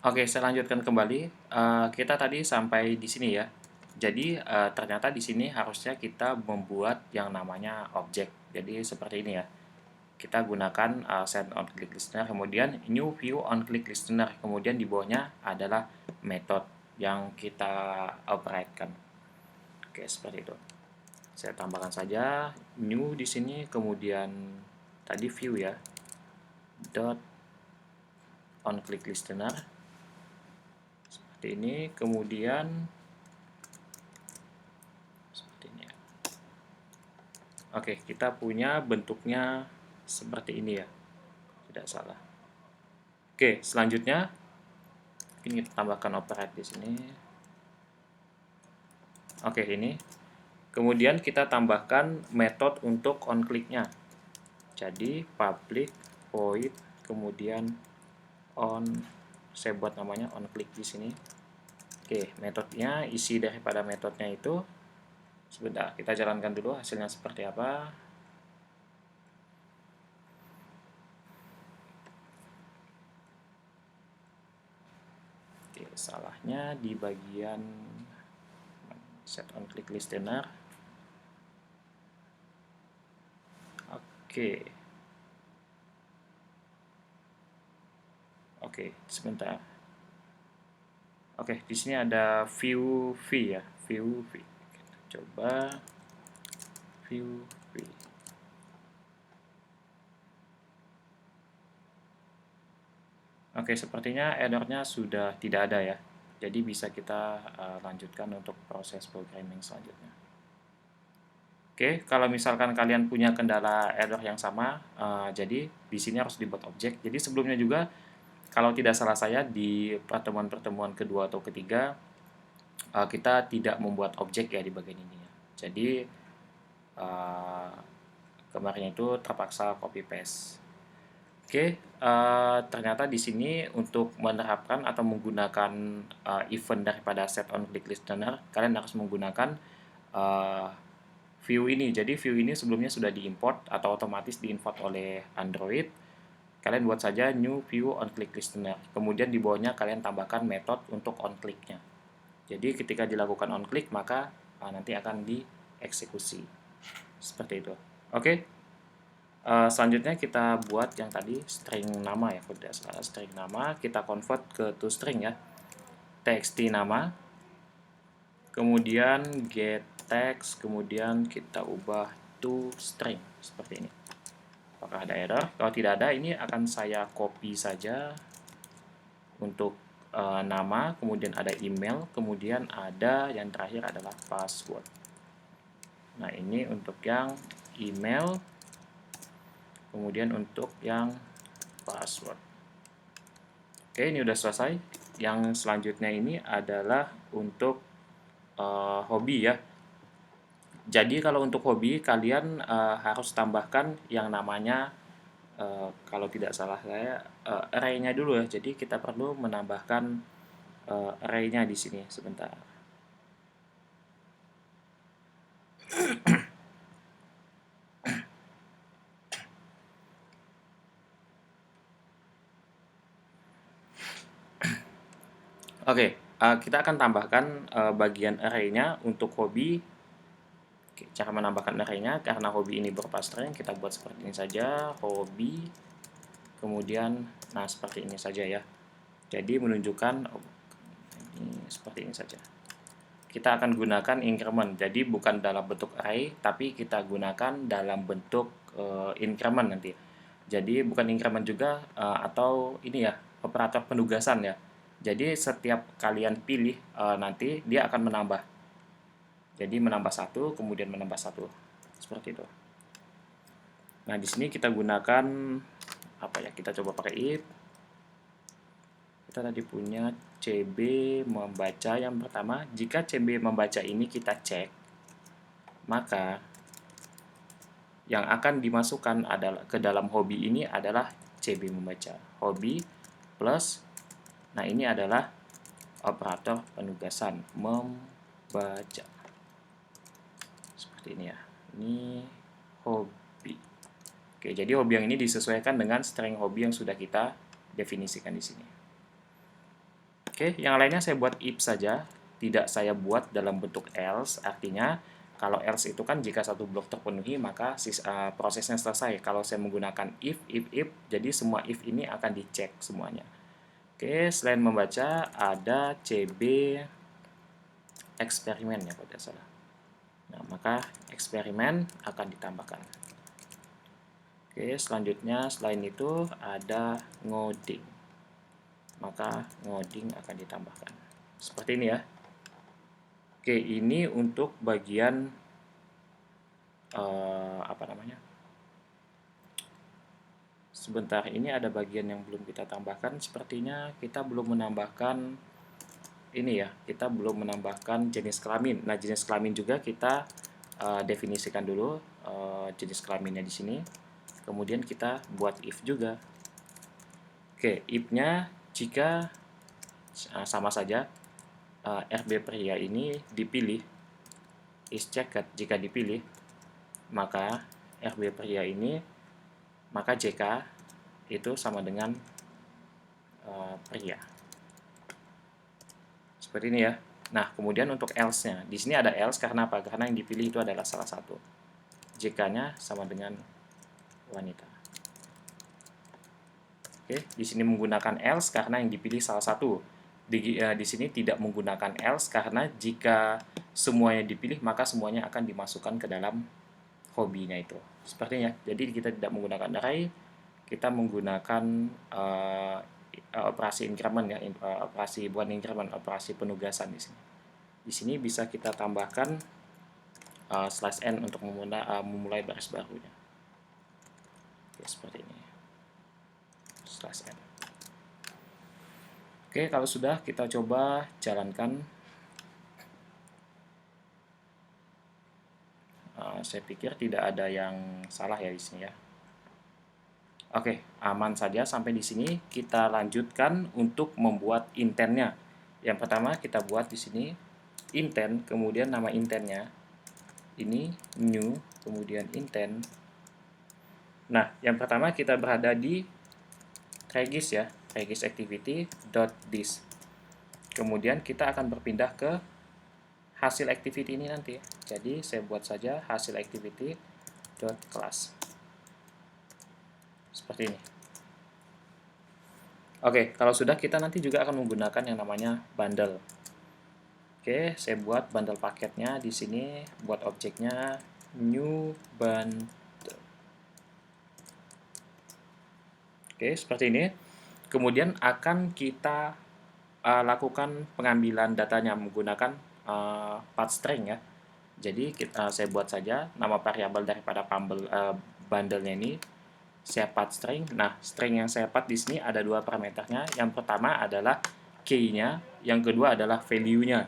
Oke, saya lanjutkan kembali. Kita tadi sampai di sini ya. Jadi, ternyata di sini harusnya kita membuat yang namanya objek. Jadi, seperti ini ya. Kita gunakan send on click listener, kemudian new view on click listener, kemudian di bawahnya adalah method yang kita operate-kan. Oke, seperti itu. Saya tambahkan saja new di sini, kemudian tadi view ya, dot on click listener. Seperti ini, kemudian seperti ini ya. Oke, kita punya bentuknya seperti ini ya. Tidak salah. Oke, selanjutnya ini kita tambahkan operate di sini. Oke, ini. Kemudian kita tambahkan metode untuk on click-nya. Jadi public void kemudian on, saya buat namanya on click di sini. Oke, metodenya, isi daripada metodenya itu sebentar, kita jalankan dulu hasilnya seperti apa. Oke, salahnya di bagian set on click listener. Oke. Oke, sebentar. Oke, di sini ada view v ya, view v. Kita coba view v. Oke, sepertinya errornya sudah tidak ada ya. Jadi bisa kita lanjutkan untuk proses programming selanjutnya. Oke, kalau misalkan kalian punya kendala error yang sama, jadi di sini harus dibuat objek. Jadi sebelumnya juga, kalau tidak salah saya di pertemuan-pertemuan kedua atau ketiga, kita tidak membuat objek ya di bagian ini ya. Jadi kemarin itu terpaksa copy paste. Oke, ternyata di sini untuk menerapkan atau menggunakan event daripada set on click listener, kalian harus menggunakan view ini. Jadi view ini sebelumnya sudah diimport atau otomatis diimport oleh Android. Kalian buat saja new view on click listener. Kemudian di bawahnya kalian tambahkan metode untuk on click-nya. Jadi ketika dilakukan on click maka nanti akan dieksekusi. Seperti itu. Oke. Selanjutnya kita buat yang tadi string nama ya, kalau tidak salah string nama, kita convert ke to string ya. Txt nama, kemudian get text, kemudian kita ubah to string seperti ini. Apakah ada error? Kalau tidak ada, ini akan saya copy saja untuk nama, kemudian ada email, kemudian ada yang terakhir adalah password. Nah, ini untuk yang email, kemudian untuk yang password. Oke, ini udah selesai. Yang selanjutnya ini adalah untuk hobi ya. Jadi kalau untuk hobi kalian harus tambahkan yang namanya kalau tidak salah saya array-nya dulu ya. Jadi kita perlu menambahkan array-nya di sini sebentar. Oke, kita akan tambahkan bagian array-nya untuk hobi. Oke, cara menambahkan array-nya karena hobi ini berupa string, kita buat seperti ini saja, hobi. Kemudian, nah seperti ini saja ya. Jadi menunjukkan ini seperti ini saja. Kita akan gunakan increment, jadi bukan dalam bentuk array, tapi kita gunakan dalam bentuk increment nanti. Jadi bukan increment juga atau ini ya, operator penugasan ya. Jadi setiap kalian pilih nanti dia akan menambah. Jadi menambah satu, kemudian menambah satu, seperti itu. Nah di sini kita gunakan apa ya? Kita coba pakai if. Kita tadi punya CB membaca yang pertama. Jika CB membaca ini kita cek, maka yang akan dimasukkan adalah ke dalam hobi ini adalah CB membaca. Hobi plus, nah ini adalah operator penugasan membaca. Seperti ini ya. Ini hobi. Oke, jadi hobi yang ini disesuaikan dengan string hobi yang sudah kita definisikan di sini. Oke, yang lainnya saya buat if saja, tidak saya buat dalam bentuk else, artinya kalau else itu kan jika satu blok terpenuhi maka prosesnya selesai. Kalau saya menggunakan if, jadi semua if ini akan dicek semuanya. Oke, selain membaca ada CB eksperimen ya kalau tidak salah. Nah, maka eksperimen akan ditambahkan. Oke, selanjutnya selain itu ada ngoding. Maka ngoding akan ditambahkan. Seperti ini ya. Oke, ini untuk bagian apa namanya? Sebentar, ini ada bagian yang belum kita tambahkan. Sepertinya kita belum menambahkan ini ya. Kita belum menambahkan jenis kelamin. Nah, jenis kelamin juga kita definisikan dulu jenis kelaminnya di sini. Kemudian kita buat if juga. Oke, if-nya jika sama saja RB pria ini dipilih, is checked jika dipilih, maka RB pria ini, maka JK itu sama dengan pria. Seperti ini ya. Nah, kemudian untuk else-nya, di sini ada else karena apa? Karena yang dipilih itu adalah salah satu. JK-nya sama dengan wanita. Oke, di sini menggunakan else karena yang dipilih salah satu. Di sini tidak menggunakan else karena jika semuanya dipilih maka semuanya akan dimasukkan ke dalam hobinya itu. Sepertinya. Jadi kita tidak menggunakan array, kita menggunakan operasi increment ya, operasi bukan increment, operasi penugasan di sini. Di sini bisa kita tambahkan /n untuk memulai baris barunya. Oke, seperti ini. /n. Oke, kalau sudah kita coba jalankan. Saya pikir tidak ada yang salah ya di sini ya. Oke, aman saja sampai di sini. Kita lanjutkan untuk membuat intentnya. Yang pertama kita buat di sini intent, kemudian nama intentnya ini new, kemudian intent. Nah, yang pertama kita berada di regis ya, regis activity.this. Kemudian kita akan berpindah ke hasil activity ini nanti. Jadi saya buat saja hasil activity.class. Seperti ini. Oke, kalau sudah kita nanti juga akan menggunakan yang namanya bundle. Oke, saya buat bundle paketnya di sini, buat objeknya new bundle. Oke, seperti ini. Kemudian akan kita lakukan pengambilan datanya menggunakan path string ya. Jadi saya buat saja nama variabel daripada bundle-nya ini saya path string. Nah, string yang saya path di sini ada dua parameternya. Yang pertama adalah key-nya, yang kedua adalah value-nya.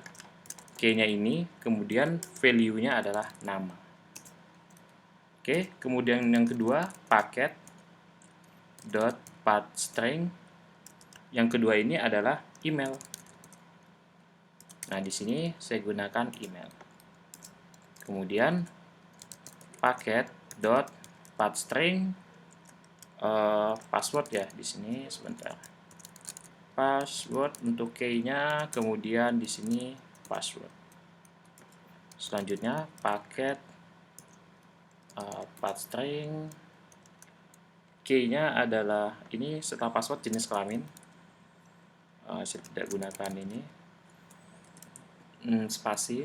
Key-nya ini, kemudian value-nya adalah nama. Oke, kemudian yang kedua paket dot path string. Yang kedua ini adalah email. Nah, di sini saya gunakan email. Kemudian paket dot path string password ya di sini sebentar. Password untuk key-nya, kemudian di sini password. Selanjutnya paket path string key-nya adalah ini setelah password jenis kelamin. Saya tidak gunakan ini spasi.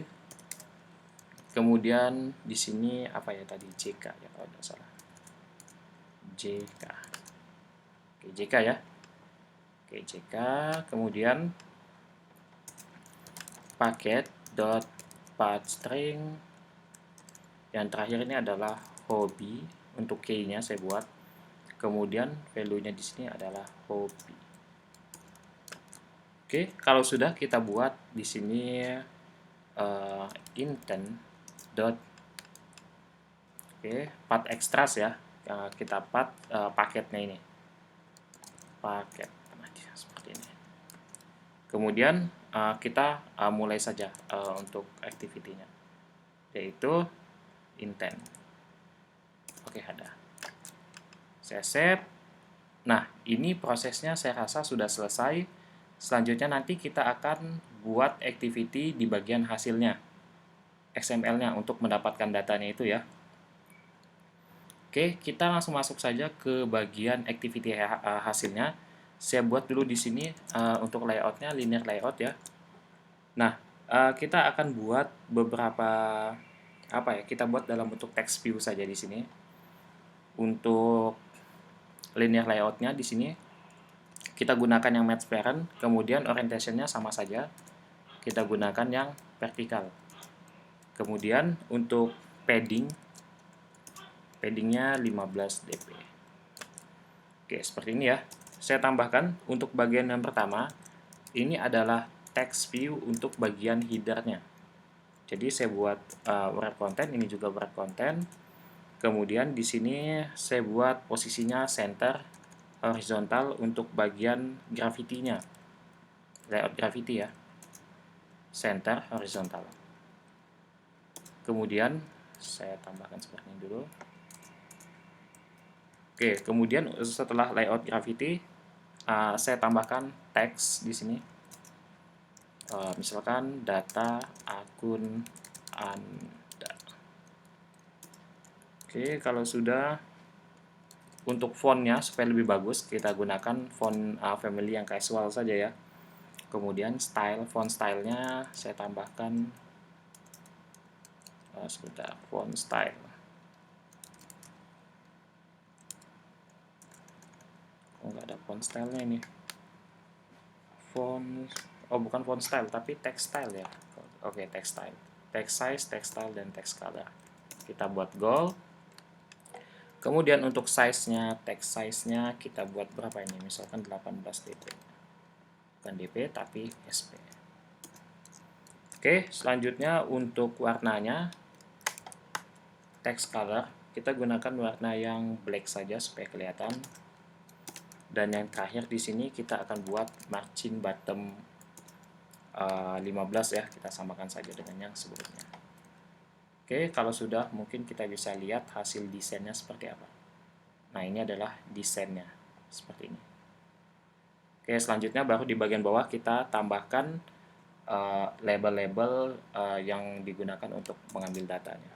Kemudian di sini apa ya tadi, JK ya kalau tidak salah. JK. Oke, JK ya. Oke, JK. Kemudian paket dot path string. Yang terakhir ini adalah hobi. Untuk key-nya saya buat. Kemudian value-nya di sini adalah hobi. Oke, kalau sudah kita buat di sini intent dot path extras ya. Kita path paketnya ini. Paket. Nah, seperti ini. Kemudian kita mulai saja untuk activity-nya. Yaitu intent. Oke, ada. Saya save. Nah, ini prosesnya saya rasa sudah selesai. Selanjutnya nanti kita akan buat activity di bagian hasilnya, XML-nya untuk mendapatkan datanya itu ya. Oke, kita langsung masuk saja ke bagian activity hasilnya. Saya buat dulu di sini untuk layoutnya linear layout ya. Nah, kita akan buat beberapa kita buat dalam bentuk text view saja di sini. Untuk linear layoutnya di sini kita gunakan yang match parent, kemudian orientation-nya sama saja. Kita gunakan yang vertikal. Kemudian untuk paddingnya 15 dp. Oke, seperti ini ya. Saya tambahkan untuk bagian yang pertama, ini adalah text view untuk bagian header-nya. Jadi saya buat wrap content, ini juga wrap content. Kemudian di sini saya buat posisinya center horizontal untuk bagian gravity-nya. Layout gravity ya. Center horizontal. Kemudian saya tambahkan seperti ini dulu. Oke, kemudian setelah layout gravity, saya tambahkan teks di sini. Misalkan data akun Anda. Oke, kalau sudah, untuk fontnya supaya lebih bagus, kita gunakan font family yang casual saja ya. Kemudian font stylenya saya tambahkan sebentar, font style. Oh, nggak ada font stylenya ini. Bukan font style, tapi text style ya. Oke, text style. Text size, text style, dan text color. Kita buat goal. Kemudian untuk size-nya, text size-nya kita buat berapa ini? Misalkan 18 dp. Bukan dp, tapi sp. Oke, selanjutnya untuk warnanya, text color, kita gunakan warna yang black saja supaya kelihatan. Dan yang terakhir di sini kita akan buat margin bottom 15 ya, kita samakan saja dengan yang sebelumnya. Oke, kalau sudah mungkin kita bisa lihat hasil desainnya seperti apa. Nah, ini adalah desainnya seperti ini. Oke, selanjutnya baru di bagian bawah kita tambahkan label-label yang digunakan untuk mengambil datanya.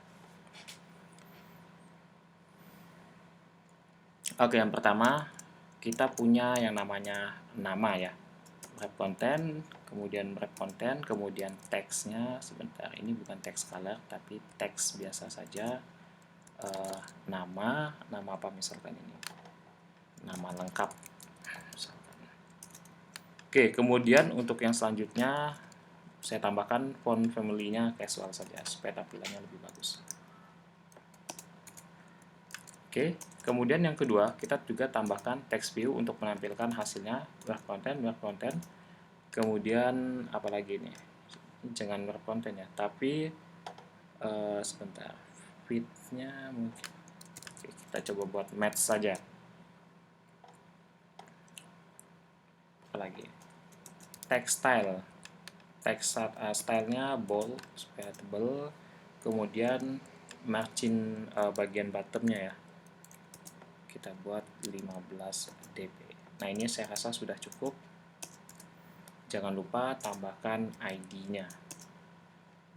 Oke, yang pertama kita punya yang namanya nama ya. Wrap content, kemudian wrap content, kemudian teksnya sebentar, ini bukan teks color tapi teks biasa saja. Nama apa misalkan ini, nama lengkap misalkan. Oke, kemudian untuk yang selanjutnya saya tambahkan font family-nya casual saja supaya tampilannya lebih bagus. Oke, kemudian yang kedua kita juga tambahkan text view untuk menampilkan hasilnya, wrap content. Kemudian apalagi ini, jangan wrap content ya, tapi sebentar, fit-nya mungkin. Oke, kita coba buat match saja. Apalagi text stylenya bold supaya tebal. Kemudian margin bagian bottomnya ya, kita buat 15 dp. Nah, ini saya rasa sudah cukup. Jangan lupa tambahkan ID-nya.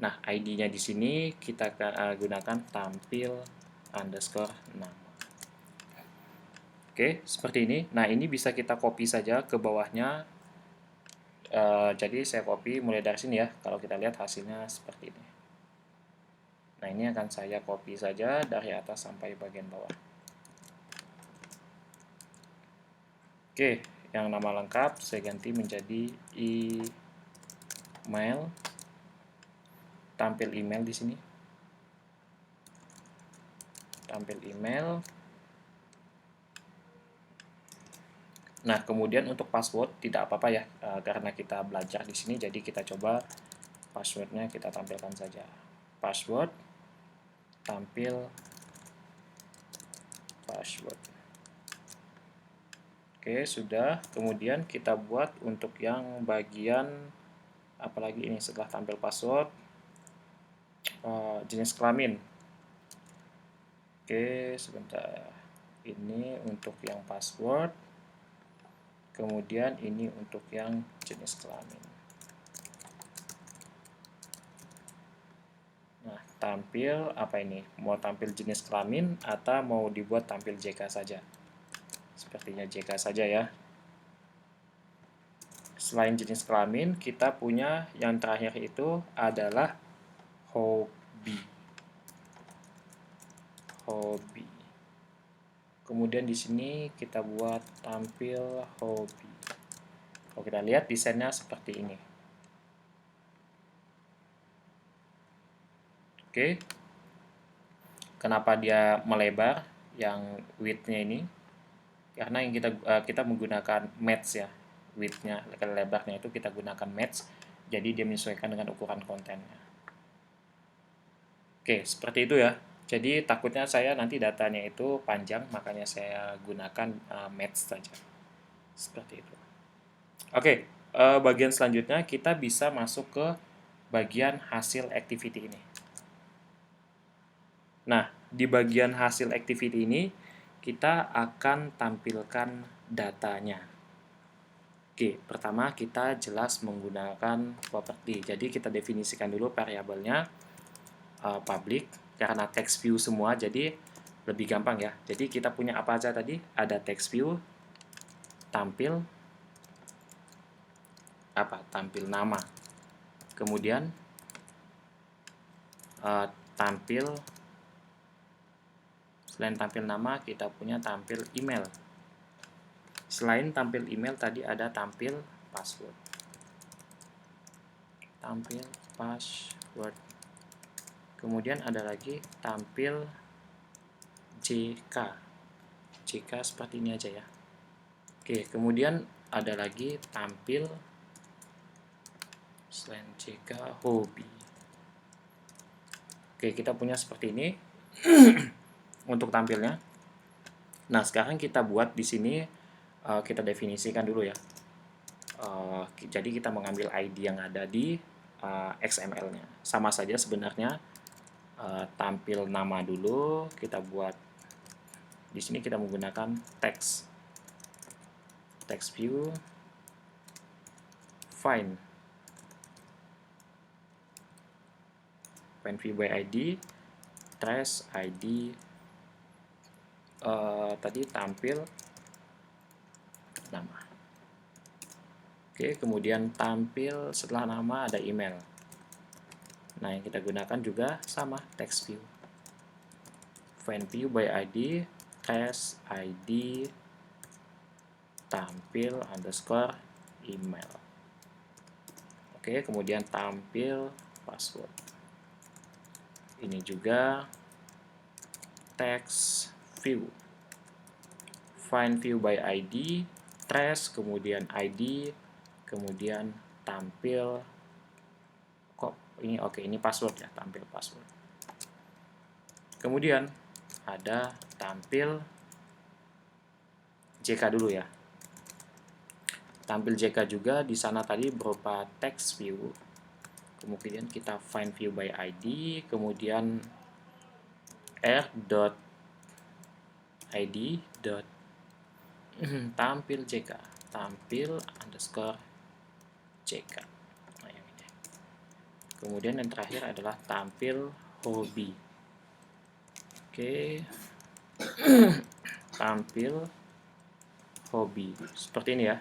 Nah, ID-nya di sini kita gunakan tampil underscore nama. Oke, seperti ini. Nah, ini bisa kita copy saja ke bawahnya. Jadi saya copy mulai dari sini ya. Kalau kita lihat hasilnya seperti ini. Nah, ini akan saya copy saja dari atas sampai bagian bawah. Oke, yang nama lengkap saya ganti menjadi email. Tampil email di sini. Tampil email. Nah, kemudian untuk password tidak apa-apa ya, karena kita belajar di sini, jadi kita coba passwordnya kita tampilkan saja. Password, tampil password. Oke, sudah. Kemudian kita buat untuk yang bagian apalagi ini setelah tampil password, jenis kelamin. Oke, sebentar. Ini untuk yang password. Kemudian ini untuk yang jenis kelamin. Nah, tampil apa ini? Mau tampil jenis kelamin atau mau dibuat tampil JK saja? Sepertinya JK saja ya. Selain jenis kelamin, kita punya yang terakhir itu adalah hobi. Hobi. Kemudian di sini kita buat tampil hobi. Kalau kita lihat desainnya seperti ini. Oke. Kenapa dia melebar yang width-nya ini? Karena yang kita menggunakan match ya. Width-nya, lebarnya itu kita gunakan match. Jadi dia menyesuaikan dengan ukuran kontennya. Oke, seperti itu ya. Jadi takutnya saya nanti datanya itu panjang, makanya saya gunakan match saja. Seperti itu. Oke, bagian selanjutnya kita bisa masuk ke bagian hasil activity ini. Nah, di bagian hasil activity ini kita akan tampilkan datanya. Oke, pertama kita jelas menggunakan property. Jadi kita definisikan dulu variabelnya public karena text view semua, jadi lebih gampang ya. Jadi kita punya apa aja tadi? Ada text view, tampil tampil nama. Kemudian tampil, selain tampil nama kita punya tampil email. Selain tampil email tadi ada tampil password. Tampil password. Kemudian ada lagi tampil JK. JK seperti ini aja ya. Oke, kemudian ada lagi tampil selain JK hobi. Oke, kita punya seperti ini untuk tampilnya. Nah, sekarang kita buat di sini kita definisikan dulu ya. Jadi kita mengambil ID yang ada di XML-nya. Sama saja sebenarnya. Tampil nama dulu, kita buat di sini kita menggunakan text view, find view by ID, trace ID, tadi tampil nama. Oke, kemudian tampil setelah nama ada email. Nah, yang kita gunakan juga sama text view. Find view by ID, trace ID, tampil underscore email. Oke, kemudian tampil password. Ini juga text view. Find view by ID, trace, kemudian ID, kemudian tampil ini oke, ini password ya, tampil password. Kemudian ada tampil JK dulu ya. Tampil JK juga di sana tadi berupa text view. Kemudian kita find view by ID, kemudian r.id tampil JK, tampil underscore JK. Nah, yang ini. Kemudian yang terakhir adalah tampil hobi. Oke. Tampil hobi. Seperti ini ya.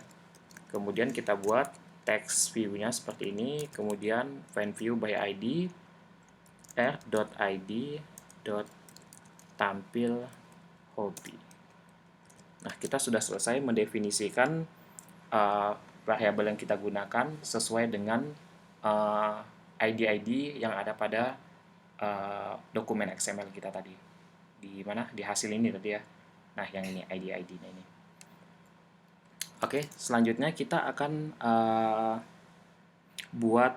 Kemudian kita buat text view-nya seperti ini. Kemudian find view by ID r.id tampil hobi. Nah, kita sudah selesai mendefinisikan variabel yang kita gunakan sesuai dengan ID-ID yang ada pada dokumen XML kita tadi. Di mana? Di hasil ini tadi ya. Nah, yang ini ID-ID-nya ini. Oke, selanjutnya kita akan buat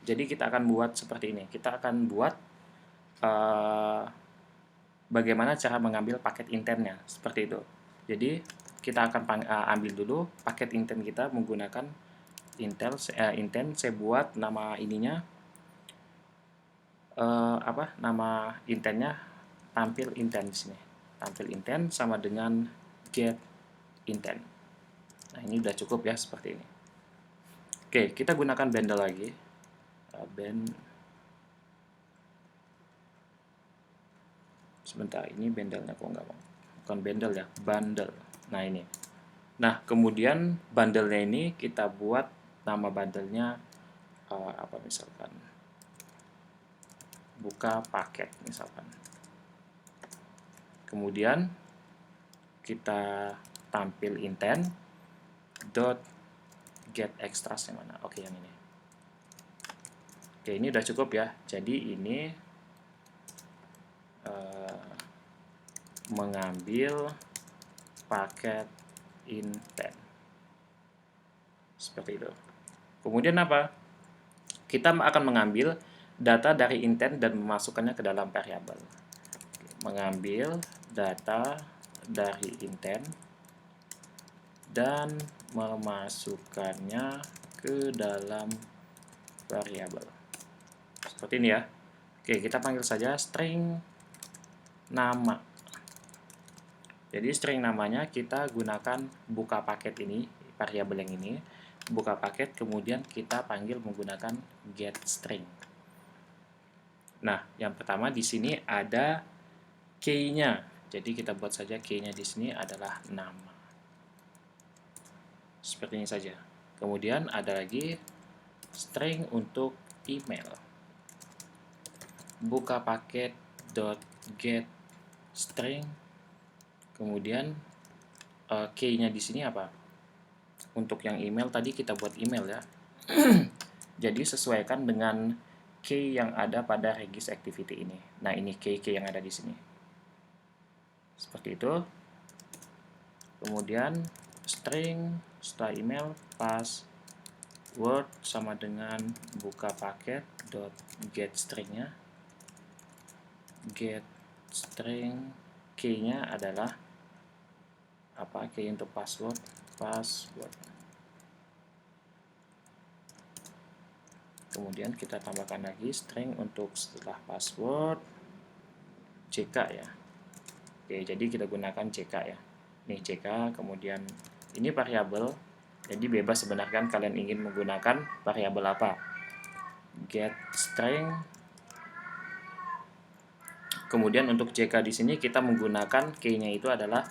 jadi kita akan buat seperti ini. Kita akan buat bagaimana cara mengambil paket intentnya seperti itu. Jadi kita akan ambil dulu paket intent kita menggunakan intent. Saya buat nama ininya nama intentnya tampil intent di sini. Tampil intent sama dengan get intent. Nah, ini udah cukup ya seperti ini. Oke, kita gunakan bundle lagi. Sebentar, ini bundle-nya kok nggak mau. Bukan bundle ya, bundle. Nah, ini. Nah, kemudian bundle-nya ini kita buat nama bundle-nya apa misalkan. Buka paket misalkan. Kemudian kita tampil intent dot get extras yang mana? Oke, yang ini. Oke, ini udah cukup ya. Jadi ini mengambil paket intent seperti itu. Kemudian apa? Kita akan mengambil data dari intent dan memasukkannya ke dalam variabel. Mengambil data dari intent dan memasukkannya ke dalam variabel. Seperti ini ya. Oke, kita panggil saja string nama. Jadi string namanya kita gunakan buka paket ini, variabel yang ini, buka paket, kemudian kita panggil menggunakan get string. Nah, yang pertama di sini ada key-nya. Jadi kita buat saja key-nya di sini adalah nama. Seperti ini saja. Kemudian ada lagi string untuk email. Buka paket dot get string. Kemudian key-nya di sini apa? Untuk yang email tadi kita buat email ya. Jadi sesuaikan dengan key yang ada pada regis activity ini. Nah, ini key yang ada di sini. Seperti itu. Kemudian string setelah email password sama dengan buka paket dot get stringnya. Get string key-nya adalah apa? Key untuk password. Kemudian kita tambahkan lagi string untuk setelah password CK ya. Oke, jadi kita gunakan CK ya. Nih CK, kemudian ini variabel. Jadi bebas sebenarnya kalian ingin menggunakan variabel apa. Get string. Kemudian untuk CK di sini kita menggunakan key-nya itu adalah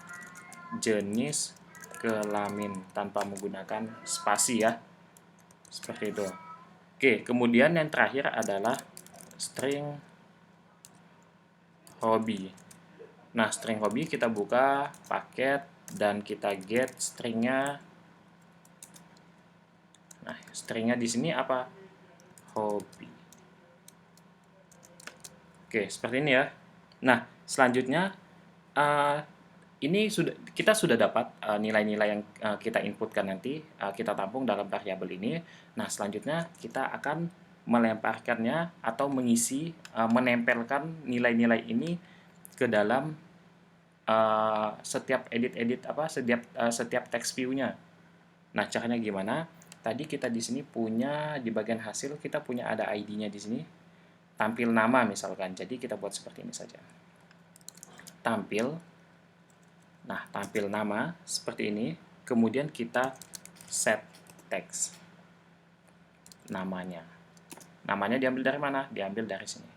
jenis kelamin tanpa menggunakan spasi ya. Seperti itu. Oke, kemudian yang terakhir adalah string hobi. Nah, string hobi kita buka paket dan kita get stringnya. Nah, stringnya di sini apa? Hobi. Oke, seperti ini ya. Nah, selanjutnya ini kita sudah dapat nilai-nilai yang kita inputkan nanti, kita tampung dalam variabel ini. Nah, selanjutnya kita akan melemparkannya atau mengisi, menempelkan nilai-nilai ini ke dalam setiap setiap text view-nya. Nah, caranya gimana? Tadi kita di sini punya di bagian hasil kita punya ada ID-nya di sini. Tampil nama misalkan. Jadi kita buat seperti ini saja. Tampil. Nah, tampil nama seperti ini. Kemudian kita set text namanya. Namanya diambil dari mana? Diambil dari sini.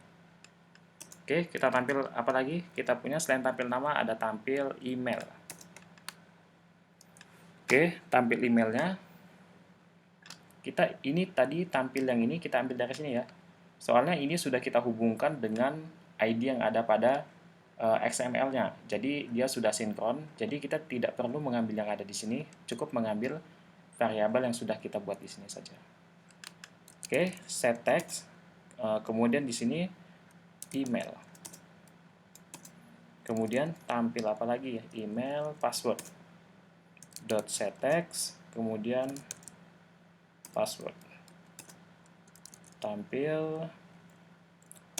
Oke, kita tampil apa lagi? Kita punya selain tampil nama ada tampil email. Oke, tampil emailnya. Kita ini tadi tampil yang ini kita ambil dari sini ya. Soalnya ini sudah kita hubungkan dengan ID yang ada pada XML-nya. Jadi dia sudah sinkron. Jadi kita tidak perlu mengambil yang ada di sini, cukup mengambil variabel yang sudah kita buat di sini saja. Oke, set text. Kemudian di sini email. Kemudian tampil apa lagi ya? Email, password. Dot set text, kemudian password. Tampil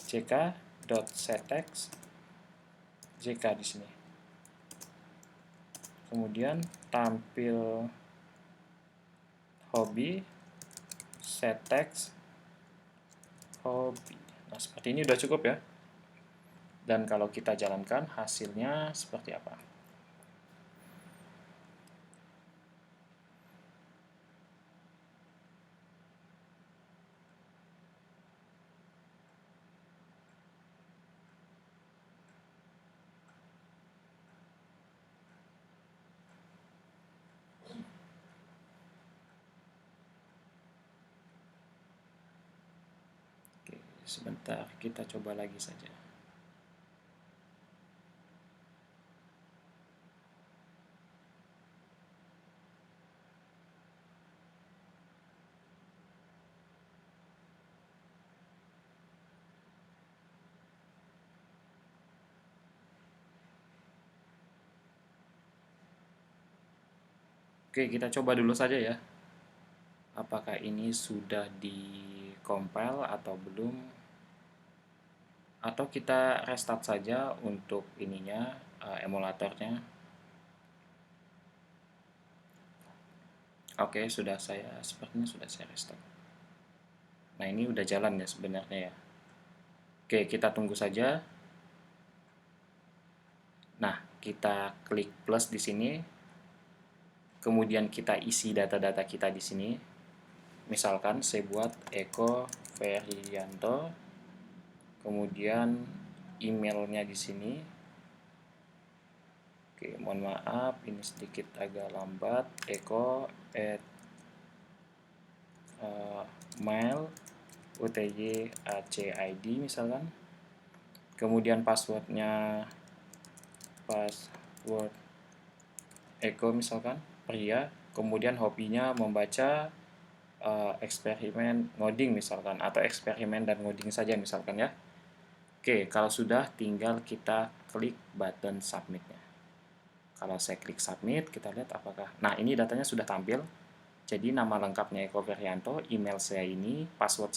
ck dot set text JK di sini. Kemudian tampil hobi set text hobi. Nah, seperti ini udah cukup ya. Dan kalau kita jalankan hasilnya seperti apa? Sebentar, kita coba lagi saja. Oke, kita coba dulu saja ya. Apakah ini sudah di-compile atau belum? Atau kita restart saja untuk ininya, emulatornya. Oke, sepertinya sudah saya restart. Nah, ini udah jalan ya sebenarnya ya. Oke, kita tunggu saja. Nah, kita klik plus di sini. Kemudian kita isi data-data kita di sini. Misalkan saya buat Eko Ferianto, kemudian emailnya di sini. Oke, mohon maaf, ini sedikit agak lambat. Eko at mail utjacid misalkan. Kemudian password Eko misalkan pria. Kemudian hobinya membaca, eksperimen ngoding misalkan, atau eksperimen dan ngoding saja misalkan ya. Oke, kalau sudah tinggal kita klik button submitnya. Kalau saya klik submit, kita lihat apakah, nah ini datanya sudah tampil. Jadi nama lengkapnya Eko Ferianto, email saya ini, password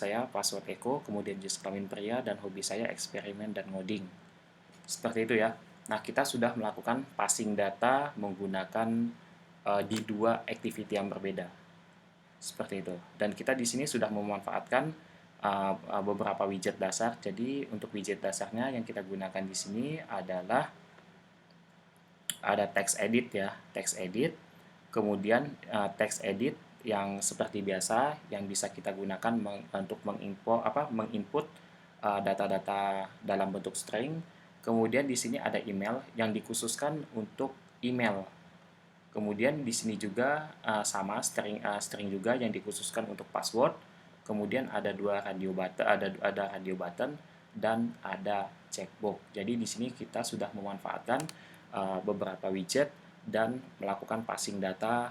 Eko, kemudian jenis kelamin pria, dan hobi saya eksperimen dan ngoding. Seperti itu ya. Nah, kita sudah melakukan passing data menggunakan di dua activity yang berbeda. Seperti itu. Dan kita di sini sudah memanfaatkan beberapa widget dasar. Jadi untuk widget dasarnya yang kita gunakan di sini adalah ada text edit ya, text edit. Kemudian text edit yang seperti biasa yang bisa kita gunakan untuk menginput data-data dalam bentuk string. Kemudian di sini ada email yang dikhususkan untuk email. Kemudian di sini juga sama string juga yang dikhususkan untuk password. Kemudian ada ada radio button dan ada checkbox. Jadi di sini kita sudah memanfaatkan beberapa widget dan melakukan passing data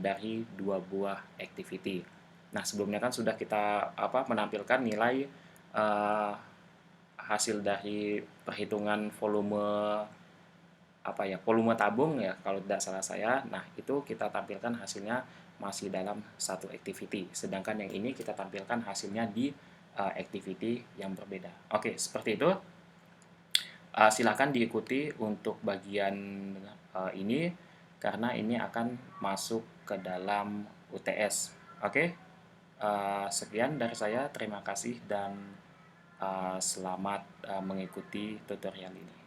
dari dua buah activity. Nah, sebelumnya kan sudah kita menampilkan nilai hasil dari perhitungan volume tabung ya kalau tidak salah saya. Nah, itu kita tampilkan hasilnya masih dalam satu activity. Sedangkan yang ini kita tampilkan hasilnya di activity yang berbeda. Oke, seperti itu. Silakan diikuti untuk bagian ini karena ini akan masuk ke dalam UTS. Oke. Sekian dari saya. Terima kasih dan selamat mengikuti tutorial ini.